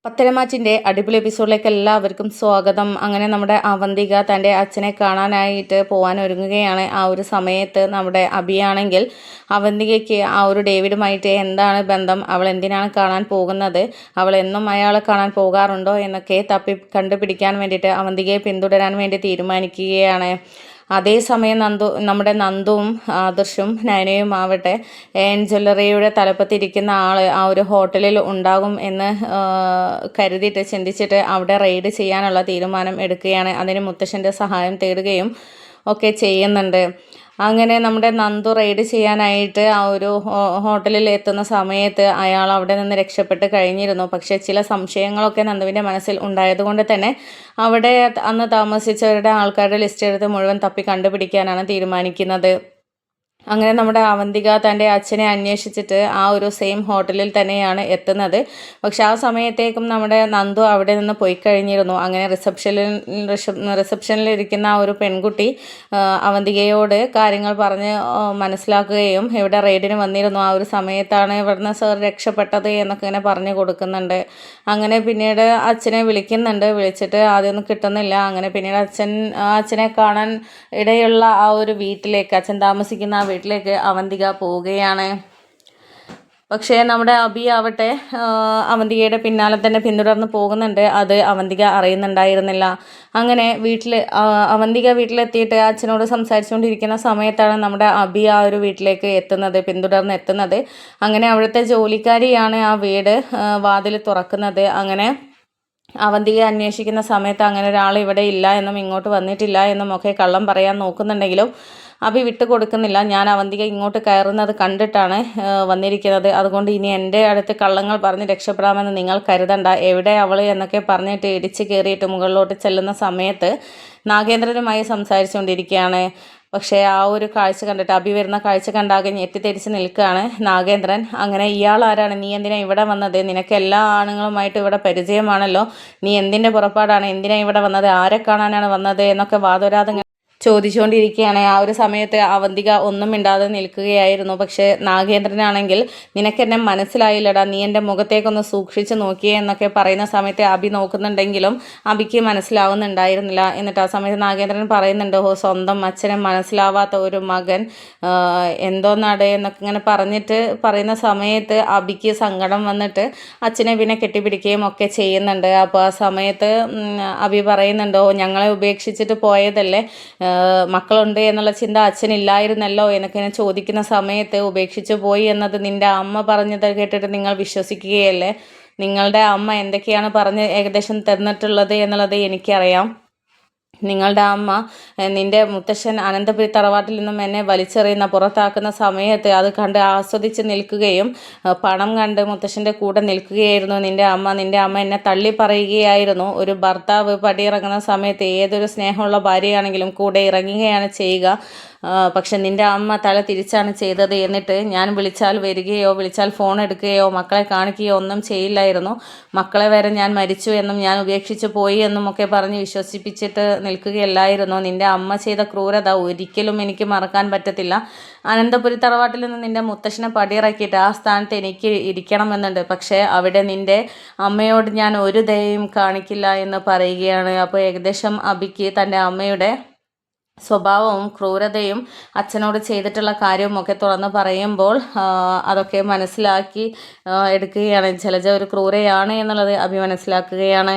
പത്തരമാറ്റിൻ്റെ അടിപൊളി എപ്പിസോഡിലേക്ക് എല്ലാവർക്കും സ്വാഗതം. അങ്ങനെ നമ്മുടെ അവന്തിക തൻ്റെ അച്ഛനെ കാണാനായിട്ട് പോകാൻ ഒരുങ്ങുകയാണ്. ആ ഒരു സമയത്ത് നമ്മുടെ അഭിയാണെങ്കിൽ അവന്തികയ്ക്ക് ആ ഒരു ഡേവിഡുമായിട്ട് എന്താണ് ബന്ധം, അവൾ എന്തിനാണ് കാണാൻ പോകുന്നത്, അവൾ എന്നും അയാളെ കാണാൻ പോകാറുണ്ടോ എന്നൊക്കെ കണ്ടുപിടിക്കാൻ വേണ്ടിയിട്ട് അവന്തികയെ പിന്തുടരാൻ വേണ്ടി തീരുമാനിക്കുകയാണ്. അതേസമയം നമ്മുടെ നന്ദുവും ആദർശും നയനയും ആവട്ടെ ജ്വല്ലറിയുടെ തലപ്പത്തിരിക്കുന്ന ആൾ ആ ഒരു ഹോട്ടലിൽ ഉണ്ടാകും എന്ന് കരുതിയിട്ട് ചിന്തിച്ചിട്ട് അവിടെ റെയ്ഡ് ചെയ്യാനുള്ള തീരുമാനം എടുക്കുകയാണ്. അതിന് മുത്തശ്ശൻ്റെ സഹായം തേടുകയും ഒക്കെ ചെയ്യുന്നുണ്ട്. അങ്ങനെ നമ്മുടെ നന്ദു റെയ്ഡ് ചെയ്യാനായിട്ട് ആ ഒരു ഹോട്ടലിൽ എത്തുന്ന സമയത്ത് അയാൾ അവിടെ നിന്ന് രക്ഷപ്പെട്ട് കഴിഞ്ഞിരുന്നു. പക്ഷേ ചില സംശയങ്ങളൊക്കെ നന്ദുവിൻ്റെ മനസ്സിൽ ഉണ്ടായതുകൊണ്ട് തന്നെ അവിടെ അന്ന് താമസിച്ചവരുടെ ആൾക്കാരുടെ ലിസ്റ്റ് എടുത്ത് മുഴുവൻ തപ്പി കണ്ടുപിടിക്കാനാണ് തീരുമാനിക്കുന്നത്. അങ്ങനെ നമ്മുടെ അവന്തിക തൻ്റെ അച്ഛനെ അന്വേഷിച്ചിട്ട് ആ ഒരു സെയിം ഹോട്ടലിൽ തന്നെയാണ് എത്തുന്നത്. പക്ഷെ ആ സമയത്തേക്കും നമ്മുടെ നന്ദു അവിടെ നിന്ന് പോയി കഴിഞ്ഞിരുന്നു. അങ്ങനെ റിസപ്ഷനിലിരിക്കുന്ന ആ ഒരു പെൺകുട്ടി അവന്തികയോട് കാര്യങ്ങൾ പറഞ്ഞ് മനസ്സിലാക്കുകയും ഇവിടെ റെയ്ഡിന് വന്നിരുന്നു, ആ ഒരു സമയത്താണ് ഇവിടുന്ന് സാർ രക്ഷപ്പെട്ടത് എന്നൊക്കെ ഇങ്ങനെ പറഞ്ഞു കൊടുക്കുന്നുണ്ട്. അങ്ങനെ പിന്നീട് അച്ഛനെ വിളിക്കുന്നുണ്ട്. വിളിച്ചിട്ട് ആദ്യമൊന്നും കിട്ടുന്നില്ല. അങ്ങനെ പിന്നീട് അച്ഛനെ കാണാൻ ഇടയുള്ള ആ ഒരു വീട്ടിലേക്ക്, അച്ഛൻ താമസിക്കുന്ന ആ വീട്ടിലേക്ക് അവന്തിക പോവുകയാണ്. പക്ഷേ നമ്മുടെ അബി ആവട്ടെ അവന്തികയുടെ പിന്നാലെ തന്നെ പിന്തുടർന്ന് പോകുന്നുണ്ട്. അത് അവന്തിക അറിയുന്നുണ്ടായിരുന്നില്ല. അങ്ങനെ അവന്തിക വീട്ടിലെത്തിയിട്ട് അച്ഛനോട് സംസാരിച്ചുകൊണ്ടിരിക്കുന്ന സമയത്താണ് നമ്മുടെ അബി ആ ഒരു വീട്ടിലേക്ക് പിന്തുടർന്ന് എത്തുന്നത്. അങ്ങനെ അവിടുത്തെ ജോലിക്കാരിയാണ് ആ വീട് വാതിൽ തുറക്കുന്നത്. അങ്ങനെ അവന്തിക അന്വേഷിക്കുന്ന സമയത്ത് അങ്ങനെ ഒരാൾ ഇവിടെ ഇല്ല എന്നും ഇങ്ങോട്ട് വന്നിട്ടില്ല എന്നും ഒക്കെ കള്ളം പറയാൻ നോക്കുന്നുണ്ടെങ്കിലും അഭി വിട്ടു കൊടുക്കുന്നില്ല. ഞാൻ അവന്തിക ഇങ്ങോട്ട് കയറുന്നത് കണ്ടിട്ടാണ് വന്നിരിക്കുന്നത്, അതുകൊണ്ട് ഇനി എൻ്റെ അടുത്ത് കള്ളങ്ങൾ പറഞ്ഞ് രക്ഷപ്പെടാമെന്ന് നിങ്ങൾ കരുതണ്ട, എവിടെ അവൾ എന്നൊക്കെ പറഞ്ഞിട്ട് ഇടിച്ച് കയറിയിട്ട് മുകളിലോട്ട് ചെല്ലുന്ന സമയത്ത് നാഗേന്ദ്രനുമായി സംസാരിച്ചുകൊണ്ടിരിക്കുകയാണ്. പക്ഷേ ആ ഒരു കാഴ്ച കണ്ടിട്ട് അഭി വരുന്ന കാഴ്ച കണ്ടാകെ ഞെട്ടിത്തെരിച്ച് നിൽക്കുകയാണ് നാഗേന്ദ്രൻ. അങ്ങനെ ഇയാൾ ആരാണ്, നീ എന്തിനാ ഇവിടെ വന്നത്, നിനക്ക് എല്ലാ ആണുങ്ങളുമായിട്ട് ഇവിടെ പരിചയമാണല്ലോ, നീ എന്തിൻ്റെ പുറപ്പാടാണ്, എന്തിനാ ഇവിടെ വന്നത്, ആരെ കാണാനാണ് വന്നത് എന്നൊക്കെ വാദോരാതെ ചോദിച്ചുകൊണ്ടിരിക്കുകയാണ്. ആ ഒരു സമയത്ത് അവന്തിക ഒന്നും മിണ്ടാതെ നിൽക്കുകയായിരുന്നു. പക്ഷേ നാഗേന്ദ്രനാണെങ്കിൽ നിനക്കെന്നെ മനസ്സിലായില്ലടാ, നീ എൻ്റെ മുഖത്തേക്കൊന്ന് സൂക്ഷിച്ച് നോക്കിയേ എന്നൊക്കെ പറയുന്ന സമയത്ത് അഭി നോക്കുന്നുണ്ടെങ്കിലും അഭിക്ക് മനസ്സിലാവുന്നുണ്ടായിരുന്നില്ല. എന്നിട്ട് ആ സമയത്ത് നാഗേന്ദ്രൻ പറയുന്നുണ്ട്, സ്വന്തം അച്ഛനെ മനസ്സിലാവാത്ത ഒരു മകൻ എന്തോന്നാടേ എന്നൊക്കെ ഇങ്ങനെ പറയുന്ന സമയത്ത് അഭിക്ക് സങ്കടം വന്നിട്ട് അച്ഛനെ പിന്നെ കെട്ടിപ്പിടിക്കുകയും ഒക്കെ ചെയ്യുന്നുണ്ട്. അപ്പോൾ ആ സമയത്ത് അഭി പറയുന്നുണ്ടോ, ഞങ്ങളെ ഉപേക്ഷിച്ചിട്ട് പോയതല്ലേ, മക്കളുണ്ട് എന്നുള്ള ചിന്ത അച്ഛനില്ലായിരുന്നല്ലോ എന്നൊക്കെ ഞാൻ ചോദിക്കുന്ന സമയത്ത് ഉപേക്ഷിച്ചു പോയി എന്നത് നിൻ്റെ അമ്മ പറഞ്ഞത് കേട്ടിട്ട് നിങ്ങൾ വിശ്വസിക്കുകയല്ലേ, നിങ്ങളുടെ അമ്മ എന്തൊക്കെയാണ് പറഞ്ഞ് ഏകദേശം തന്നിട്ടുള്ളത് എന്നുള്ളത് എനിക്കറിയാം. നിങ്ങളുടെ അമ്മ നിൻ്റെ മുത്തശ്ശൻ അനന്തപുരി തറവാട്ടിൽ നിന്നും എന്നെ വലിച്ചെറിയുന്ന പുറത്താക്കുന്ന സമയത്ത് അത് കണ്ട് ആസ്വദിച്ച് നിൽക്കുകയും പണം കണ്ട് മുത്തശ്ശൻ്റെ കൂടെ നിൽക്കുകയായിരുന്നു നിൻ്റെ അമ്മ എന്നെ തള്ളി പറയുകയായിരുന്നു. ഒരു ഭർത്താവ് പടിയിറങ്ങുന്ന സമയത്ത് ഏതൊരു സ്നേഹമുള്ള ഭാര്യയാണെങ്കിലും കൂടെ ഇറങ്ങുകയാണ് ചെയ്യുക, പക്ഷെ നിൻ്റെ അമ്മ തല തിരിച്ചാണ് ചെയ്തത്. എന്നിട്ട് ഞാൻ വിളിച്ചാൽ വരികയോ വിളിച്ചാൽ ഫോൺ എടുക്കുകയോ മക്കളെ കാണിക്കുകയോ ഒന്നും ചെയ്യില്ലായിരുന്നു. മക്കളെ വരെ ഞാൻ മരിച്ചു എന്നും ഞാൻ ഉപേക്ഷിച്ച് പോയി എന്നും ഒക്കെ പറഞ്ഞ് വിശ്വസിപ്പിച്ചിട്ട് നിൽക്കുകയല്ലായിരുന്നു. നിൻ്റെ അമ്മ ചെയ്ത ക്രൂരത ഒരിക്കലും എനിക്ക് മറക്കാൻ പറ്റത്തില്ല. അനന്തപുരി തറവാട്ടിൽ നിന്ന് നിൻ്റെ മുത്തശ്ശനെ പടിയിറക്കിയിട്ട് ആ സ്ഥാനത്ത് എനിക്ക് ഇരിക്കണമെന്നുണ്ട്, പക്ഷേ അവിടെ നിൻ്റെ അമ്മയോട് ഞാൻ ഒരു ദയയും കാണിക്കില്ല എന്ന് പറയുകയാണ്. അപ്പോൾ ഏകദേശം അഭിക്ക് തൻ്റെ അമ്മയുടെ സ്വഭാവവും ക്രൂരതയും അച്ഛനോട് ചെയ്തിട്ടുള്ള കാര്യവും ഒക്കെ തുറന്ന് പറയുമ്പോൾ അതൊക്കെ മനസ്സിലാക്കി എടുക്കുകയാണ്. ജലജ ഒരു ക്രൂരയാണ് എന്നുള്ളത് അഭി മനസ്സിലാക്കുകയാണ്.